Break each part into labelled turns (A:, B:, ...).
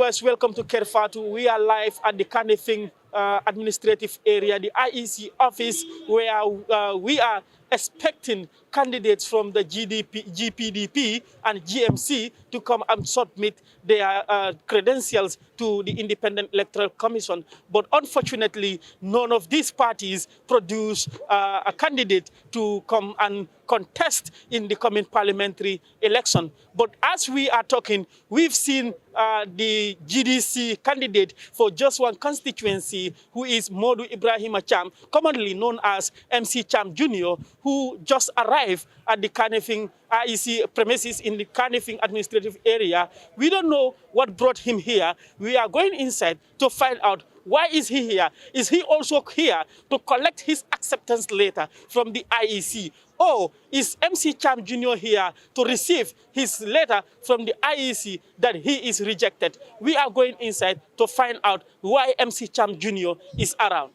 A: viewers, welcome to Kerr Fatou. We are live at the Canifing administrative area, the IEC office, where we are expecting candidates from the GPDP and GMC to come and submit their credentials to the Independent Electoral Commission. But unfortunately, none of these parties produce a candidate to come and contest in the coming parliamentary election. But as we are talking, we've seen the GDC candidate for Jeswang Constituency, who is Modou Ibrahima Cham, commonly known as MC Cham Jr., who just arrived at the Canifing IEC premises in the Canifing administrative area. We don't know what brought him here. We are going inside to find out why is he here. Is he also here to collect his acceptance letter from the IEC? Or is MC Cham Jr. here to receive his letter from the IEC that he is rejected? We are going inside to find out why MC Cham Jr. is around.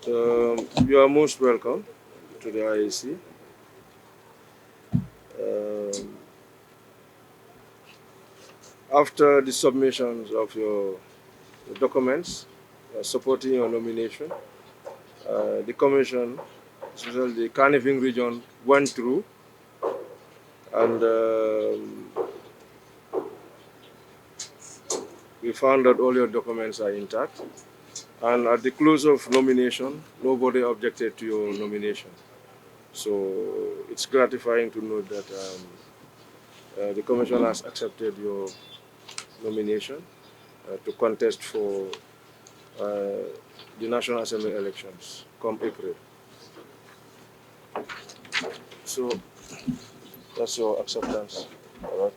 B: You are most welcome to the IEC. After the submissions of your documents supporting your nomination, the Commission, especially the Canifing region, went through and we found that all your documents are intact. And at the close of nomination, nobody objected to your nomination. So it's gratifying to note that the Commission has accepted your nomination to contest for the National Assembly elections come April. So that's your acceptance. All right.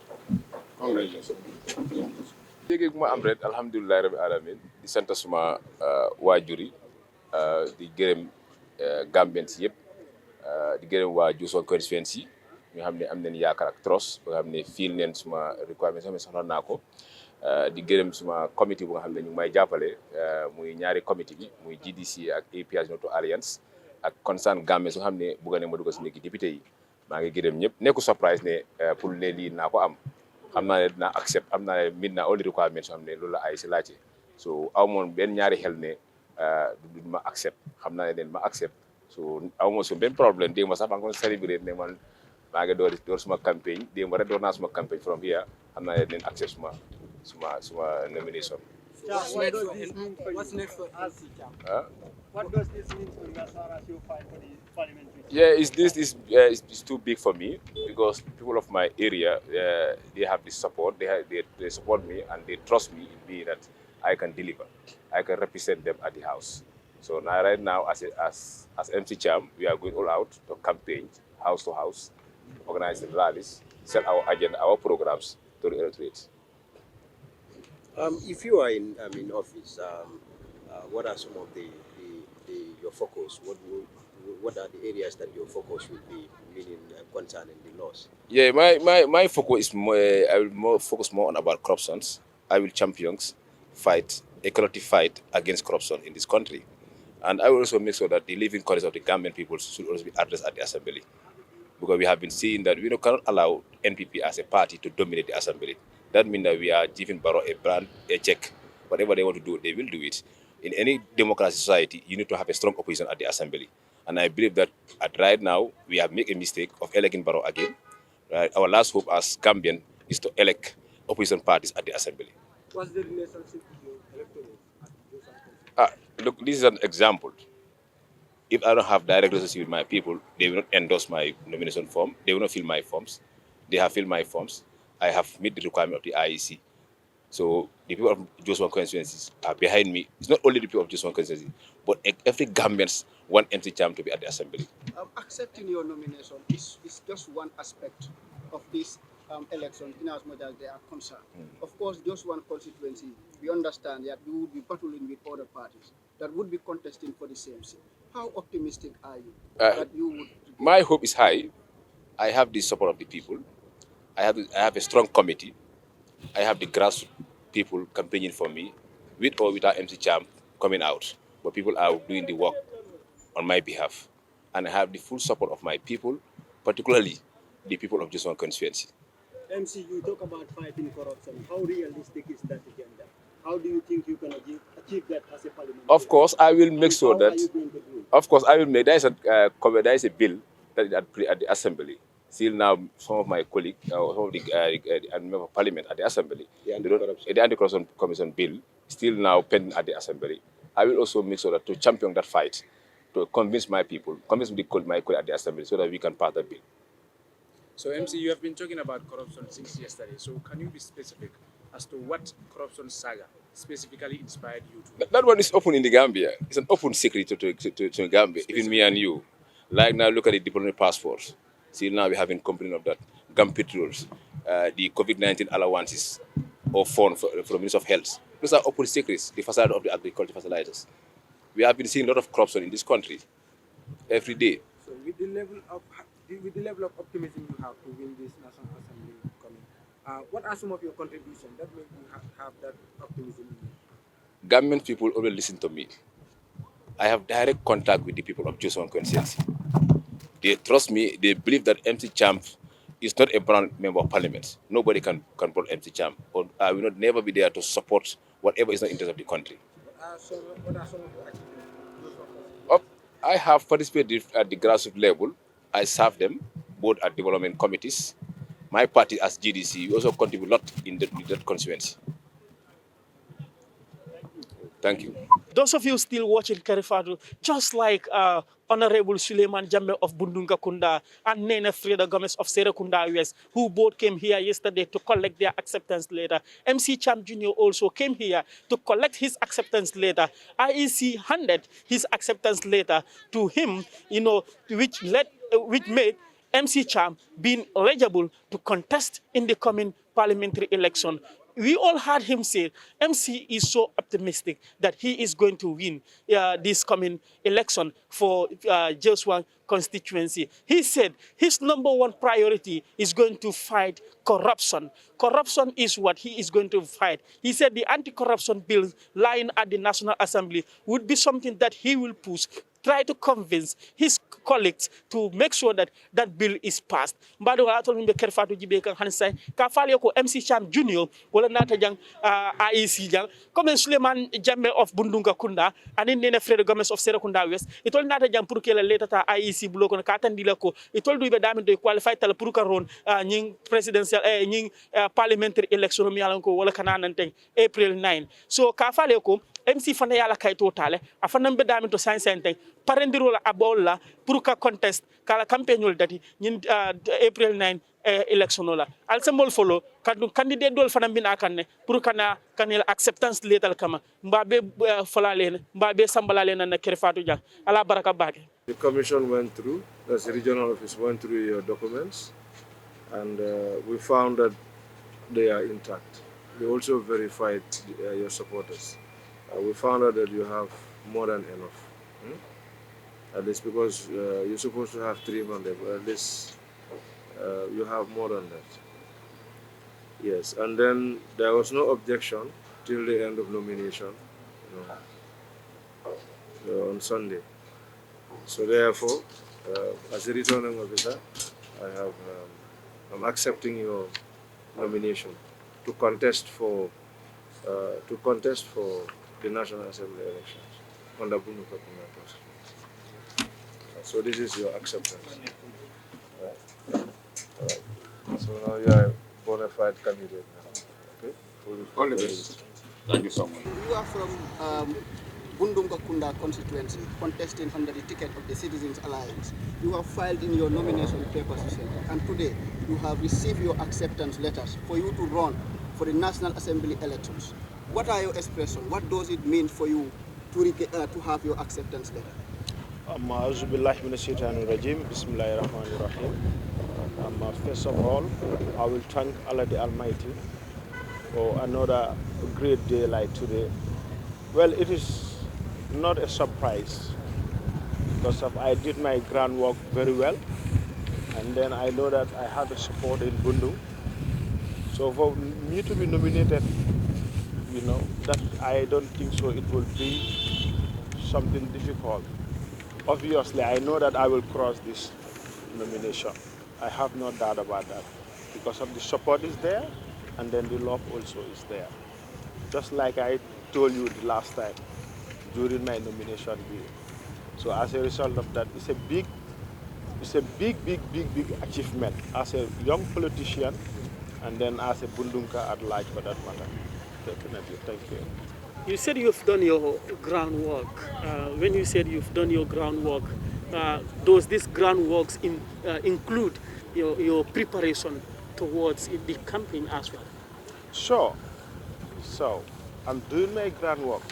C: Congratulations. Yéeg ma am ret alhamdulilah rabbi alamin di sant suma waajur yi di gërëm Gambians yëpp di gërëm waa Jeswang Constituency nga xam ne am nañ yaakaar ak trust ba nga xam ne fiil neen suma requirement sama soxla naa ko di gërëm suma committee bu nga xam ne ñu ngi may jàppale muy ñaari committee bi muy GDC ak APRS Noto Alliance ak concern Gambians nga xam ne bëgg nañ ma dugg si néegi député yi maa ngi gërëm ñëpp nekku surprise ne pour ne lii naa ko am xam naa ne dinaa accept am naa ne mit naa all the requirements yoo xam ne loolu la ay si laajte so aw moon benn ñaari xel ne du ma accept xam naa ne den ma accept so aw ma so benn problème dégg ma sax maa ngi doon célébrer ne man maa ngi door suma campagne dégg ma rek door naa suma campagne from here xam naa ne den accept suma nomination. What's next for MC Cham? What does this mean for you as far as you fight for the parliamentary? Yeah, it's too big for me because people of my area they have this support. They support me and they trust me in me that I can deliver. I can represent them at the house. So now, right now, as MC Cham, we are going all out to campaign house to house, organize rallies, set our agenda, our programs to the electorate.
D: If you are in office, what are some of your focus? What are the areas that your focus will be, meaning concerning the laws?
C: Yeah, my focus is more. I will focus more on about corruptions. I will fight a collective fight against corruption in this country, and I will also make sure that the living conditions of the Gambian people should also be addressed at the assembly, because we have been seeing that we cannot allow NPP as a party to dominate the assembly. That means that we are giving Barrow a check. Whatever they want to do, they will do it. In any democratic society, you need to have a strong opposition at the assembly. And I believe that right now, we have made a mistake of electing Barrow again. Right? Our last hope as Gambian is to elect opposition parties at the assembly.
A: What's the relationship with your electorate?
C: Look, this is an example. If I don't have direct relationship with my people, they will not endorse my nomination form. They will not fill my forms. They have filled my forms. I have met the requirement of the IEC. So the people of Jeswang Constituency are behind me. It's not only the people of Jeswang Constituency, but every Gambians want MC Cham to be at the assembly.
E: Accepting your nomination is just one aspect of this election in as much as they are concerned. Of course, Jeswang Constituency, we understand that you would be battling with other parties that would be contesting for the same seat. How optimistic are you that you would?
C: My hope is high. I have the support of the people. I have a strong committee. I have the grassroots people campaigning for me, with or without MC Cham coming out. But people are doing the work on my behalf. And I have the full support of my people particularly the people of Jeswang Constituency.
F: MC, you talk about fighting corruption. How realistic is that agenda? How do you think you can achieve that as a parliament?
C: Of course, I will make sure that.
F: How are you going to do it?
C: Of course, I will make. There is a bill that is at the assembly. Still now, some of my colleagues, some of the member of parliament at the assembly, the anti-corruption commission bill, still now pending at the assembly. I will also make sure that to champion that fight, to convince my people, convince my colleagues at the assembly, so that we can pass the bill.
G: So, MC, you have been talking about corruption since yesterday. So, can you be specific as to what corruption saga specifically inspired you to?
C: That one is open in the Gambia. It's an open secret to Gambia, even me and you. Like now, look at the diplomatic passports. See, now we have been complaining of that. Gum petrols, the COVID-19 allowances or fund for the Ministry of Health. Those are open secrets, the facade of the agriculture fertilizers. We have been seeing a lot of corruption in this country every day.
H: So with the level of optimism you have to win this National Assembly coming, what are some of your contributions that make you have that optimism in you?
C: Government people always listen to me. I have direct contact with the people of Jeswang Constituency. They trust me. They believe that MC Cham is not a brand member of parliament. Nobody can control MC Cham. Or I will never be there to support whatever is not in the interest of the country.
H: What are some of your achievements?
C: I have participated at the grassroots level. I serve them both at development committees. My party as GDC, we also contribute a lot in that constituency. Thank you.
A: Those of you still watching Fatou, just like Honorable Suleiman Jammeh of Bundungka Kunda and Nene Freda Gomez of Serekunda West, who both came here yesterday to collect their acceptance letter. MC Cham Jr. also came here to collect his acceptance letter. IEC handed his acceptance letter to him, which made MC Cham being eligible to contest in the coming parliamentary election. We all heard him say MC is so optimistic that he is going to win this coming election for Jeswang constituency. He said his #1 priority is going to fight corruption. Corruption is what he is going to fight. He said the anti-corruption bill lying at the National Assembly would be something that he will push, try to convince his colleagues to make sure that that bill is passed. Mbado wala tol mbe Kerr Fatou jibe kan hansay ka fali ko MC Cham Jr wala nata jang IEC jang comme Suleiman Jammeh of Bundungka Kunda anin Nene Freda Gomez of Serekunda West itol nata jang pour que la letata IEC bulo ko ka tandila ko itol du be damin do qualify tal pour ka ron ñing presidential ñing parliamentary election mi yalan ko wala kananan ten April 9 so ka fali ko MC fana yala kay totale afana be damin to sain parendiro la abola pour ka contest kala campagne dati ñin April 9 election la al symbol follow kadu candidate dol fana bina kanne pour kana kanel acceptance letal kama mbabe falale mbabe sambalale na Kerr Fatou jang ala baraka bake.
B: The commission went through, that's the regional office went through your documents, and we found that they are intact. We also verified your supporters. We found out that you have more than enough. At least because you're supposed to have 300, but at least you have more than that. Yes, and then there was no objection till the end of nomination on Sunday. So therefore, as a returning officer, I'm accepting your nomination to contest for the National Assembly elections under Bundungka Kunda Constituency. So this is your acceptance. Right. So now you are a bona fide candidate now. Okay?
C: All the best. Thank you so much.
E: You are from Bundungka Kunda Constituency, contesting under the ticket of the Citizens Alliance. You have filed in your nomination papers, and today you have received your acceptance letters for you to run for the National Assembly elections. What are your expressions? What does it mean for you to have your acceptance letter?
I: First of all, I will thank Allah the Almighty for another great day like today. Well, it is not a surprise because I did my groundwork very well, and then I know that I have the support in Bundu. So for me to be nominated, that I don't think so it will be something difficult. Obviously, I know that I will cross this nomination. I have no doubt about that. Because of the support is there, and then the love also is there. Just like I told you the last time during my nomination day. So as a result of that, it's a big achievement as a young politician, and then as a Bundungka at large for that matter. Definitely, thank you.
A: You said you've done your groundwork. When you said you've done your groundwork, does this groundworks include your preparation towards the campaign as well?
I: Sure. So, I'm doing my groundwork.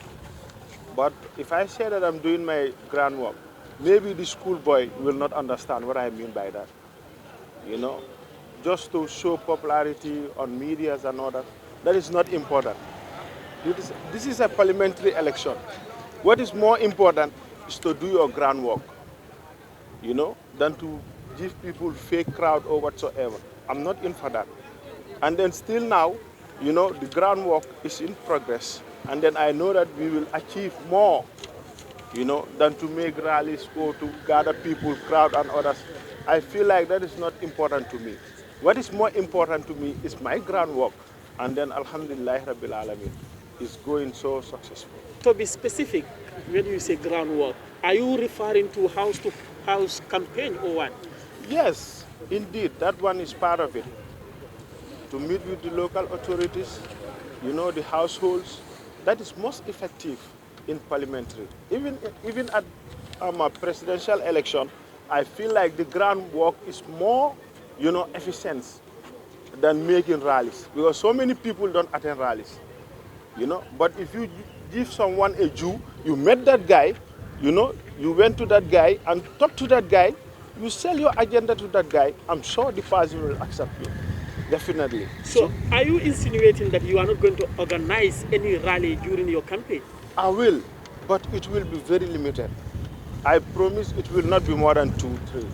I: But if I say that I'm doing my groundwork, maybe the schoolboy will not understand what I mean by that. You know, just to show popularity on medias and all that, that is not important. This is a parliamentary election. What is more important is to do your groundwork, you know, than to give people fake crowd or whatsoever. I'm not in for that. And then still now, you know, the groundwork is in progress. And then I know that we will achieve more, you know, than to make rallies or to gather people, crowd and others. I feel like that is not important to me. What is more important to me is my groundwork. And then Alhamdulillah Rabbil Alameen is going so successful.
A: To be specific, when you say groundwork, are you referring to house campaign or what?
I: Yes, indeed, that one is part of it. To meet with the local authorities, you know, the households, that is most effective in parliamentary. Even at a presidential election, I feel like the groundwork is more, you know, efficient than making rallies, because so many people don't attend rallies, you know. But if you give someone a Jew, you met that guy, you know, you went to that guy and talked to that guy, you sell your agenda to that guy, I'm sure the person will accept you, definitely.
A: So are you insinuating that you are not going to organize any rally during your campaign?
I: I will, but it will be very limited. I promise it will not be more than 2, 3.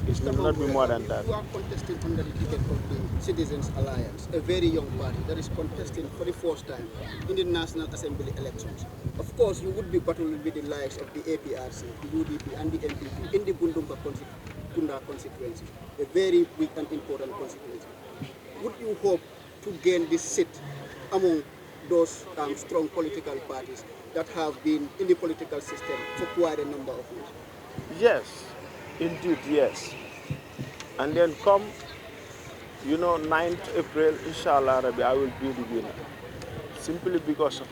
I: It will not be more than that.
E: You are contesting under the ticket of the Citizens Alliance, a very young party that is contesting for the first time in the National Assembly elections. Of course, you would be battling with the likes of the APRC, the UDP, and the MPP in the Bundungka Kunda Constituency, a very big and important constituency. Would you hope to gain this seat among those strong political parties that have been in the political system for quite a number of years?
I: Yes, indeed, yes. And then come, you know, 9th April, inshallah, Rabbi, I will be the winner. Simply because,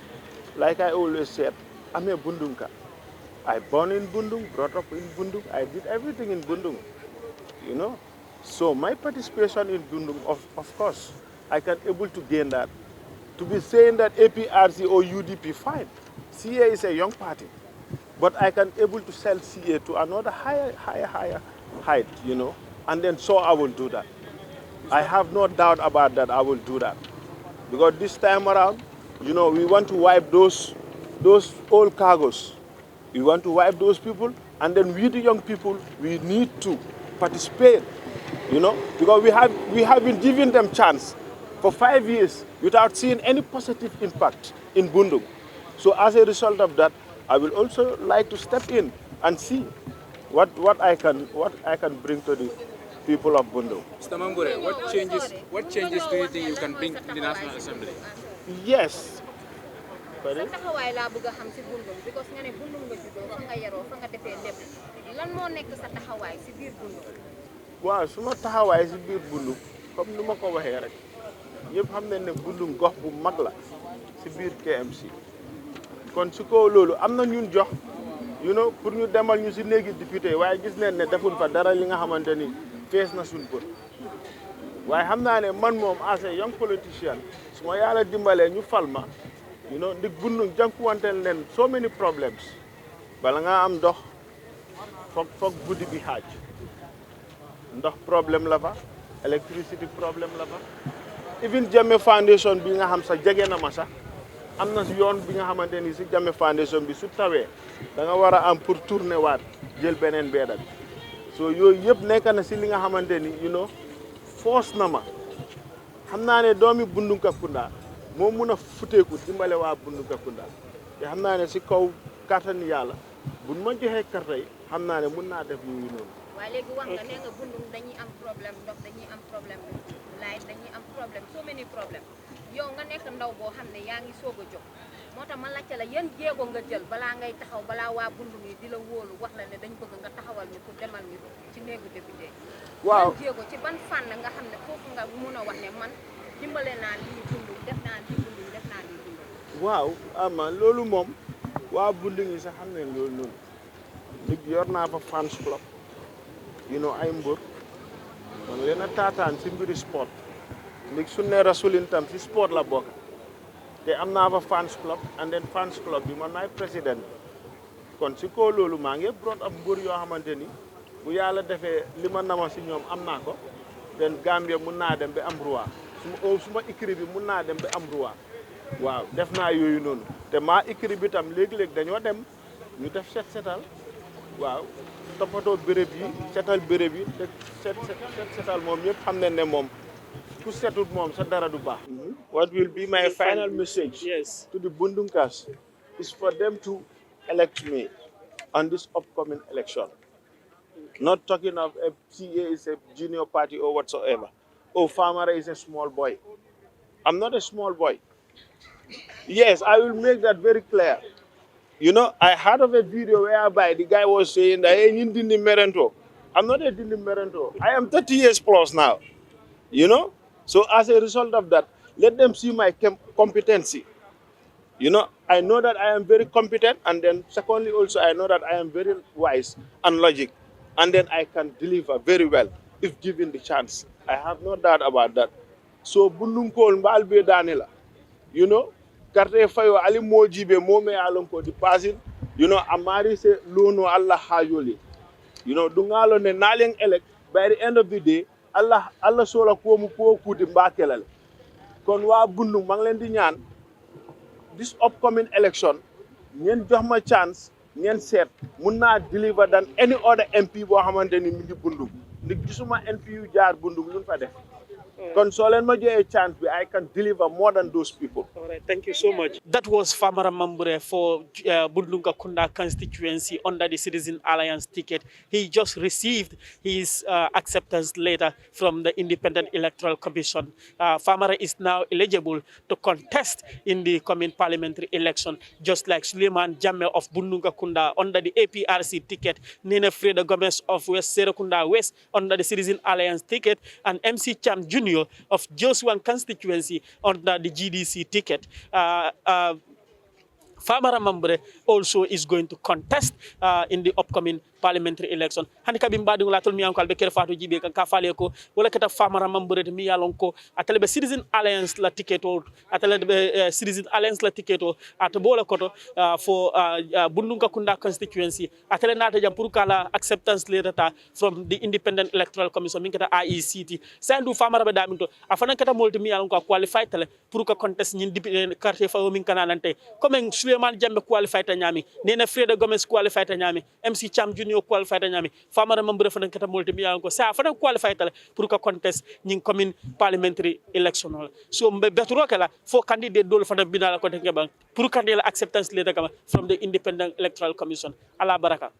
I: like I always said, I'm a Bundungka. I born in Bundung, brought up in Bundung. I did everything in Bundung, you know. So my participation in Bundung, of course, I can able to gain that. To be saying that APRC or UDP, fine. CA is a young party. But I can able to sell CA to another higher height, you know. And then so I will do that. I have no doubt about that, I will do that. Because this time around, you know, we want to wipe those old cargoes. We want to wipe those people, and then we, the young people, we need to participate, you know, because we have been giving them chance for 5 years without seeing any positive impact in Bundung. So as a result of that, I will also like to step in and see what I can bring to the people of Bundung.
G: Mr. Mambury, what changes do you think you can bring to the National Assembly?
I: Yes.
J: sa taxawaay laa bëgg a xam si Bundung because nga ne Bundung nga juddoo fa nga yaroo fa nga defee lépp lan moo nekk sa taxawaay si biir Bundung.
I: waaw su ma taxawaay si biir Bundung comme ni ma ko waxee rek ñëpp xam nañ ne Bundung gox bu mag la si biir KMC kon su ko loolu am na ñun jox you know pour ñu demal ñu si néegi député waaye gis nañ ne defuñ fa dara li nga xamante ni fees na suñ bët waaye xam naa ne man moom as a young politician su ma yàlla dimbalee ñu fal ma you know ndig Bundung jànkuwanteel leen so many problems bala nga am ndox foog guddi bi xaaj ndox problème la fa electricity problème la fa even Jammeh Foundation bi nga xam sax jege na ma sax am na yoon bi nga xamante ni si Jammeh Foundation bi su tawee da nga war a am pour tourner waat jël beneen beeda bi so yooyu yëpp nekk na si li nga xamante ni you know force na ma xam naa ne doomi Bundungka Kunda moo mun a futeeku dimbale waa Bundungka Kunda te xam naa ne si kaw kàttan yàlla buñ ma joxee carte yi xam naa ne mun naa def yooyu noonu.
J: waaye léegi wax nga ne nga Bundung dañuy am problème yow nga nekk ndaw boo xam ne yaa ngi soog a jóg moo tax ma laajte la yan jéego nga jël balaa ngay taxaw balaa waa Bundung yi di la wóolu wax la ne dañ bëgg nga taxawal ñu pour demal ñu ci néegu député.
I: waaw
J: yan jéego ci ban fànn nga xam ne foofu nga mun a wax ne man dimbale naa lii Bundung def naa lii Bundung def naa lii Bundung.
I: waaw ama loolu moom waa Bundung yi sax xam ne loolu noonu nit yor naa fa fans club ay mbër man leen a taataan si mbiri sport ndig su ne rasulin tam si sport la bokk te am naa fa fans club and then fans club bi man maay président kon si ko loolu maa ngi brought up mbër yoo xamante ni bu yàlla defee li ma nama si ñoom am naa ko den Gambia mun naa dem ba am roi suma écrit bi mun naa dem ba am roi waaw def naa yooyu noonu te maa écrit bi tam léegi-léegi dañoo dem ñu def setal waaw toppatoo béréb yi setal béréb yi te setal moom ñëpp xam ne moom ku setut moom sa dara du baax. What will be my final message to the Bundungkas is for them to elect me on this upcoming election. Not talking of a CA is a junior party or whatsoever. Oh, Famara is a small boy. I'm not a small boy. Yes, I will make that very clear. I heard of a video whereby the guy was saying that, hey, Dindi Merento. I'm not a Dindi Merento. I am 30 years plus now. So as a result of that, let them see my competency. I know that I am very competent, and then secondly also I know that I am very wise and logic, and then I can deliver very well if given the chance. I have no doubt about that. So Bundungkol Mbalbe Danila, Karte Fayo Ali Mojibe Mome Alonko di Pasil, Amari se Luno Allah Hajoli. Dungalo ne Naling elect by the end of the day, Allah sola ko mu ko kuti mbakelal. Kon wa Bundung mang len di ñaan this upcoming election ñen jox ma chance ñen set mun na deliver than any other MP bo xamanteni mi ngi Bundung. Ndik gisuma MP yu jaar Bundung luñ fa def. Kon so len ma joxe chance bi I can deliver more than those people.
A: All right, thank you so much. That was Famara Mambury for Bundungka Kunda Constituency under the Citizen Alliance ticket. He just received his acceptance letter from the Independent Electoral Commission. Famara is now eligible to contest in the coming parliamentary election, just like Suleiman Jammeh of Bundungka Kunda under the APRC ticket, Nina Freda Gomez of West Serekunda West under the Citizen Alliance ticket, and MC Cham Jr. of Jeswang Constituency under the GDC ticket. Famara Mambury also is going to contest in the upcoming parliamentary election. Hani kabim badung la tol mi ankal be Kerr Fatou jibe kan ka fale ko wala kata Famara Mambury mi yalon ko atele be Citizen Alliance la ticket o atele be Citizen Alliance la ticket o atbola koto for Bundungka Kunda Constituency atele nata jam pour kala acceptance letter from the Independent Electoral Commission min kata IECT sandu Famara be daminto afana kata molti mi yalon ko qualify tele pour ka contest ñin député quartier fa min kana nante comme Suleiman Jammeh qualify ta ñami Nena Freda Gomez qualify ta ñami MC Cham Jr qualify ta ñami Famara Mambury fa kata molti mi yalon ko sa fa qualify tele pour ka contest ñin commune parliamentary election so mbe betro kala fo candidate dol fa binala ko te ngeba pour candidate acceptance letter kama from the Independent Electoral Commission ala baraka.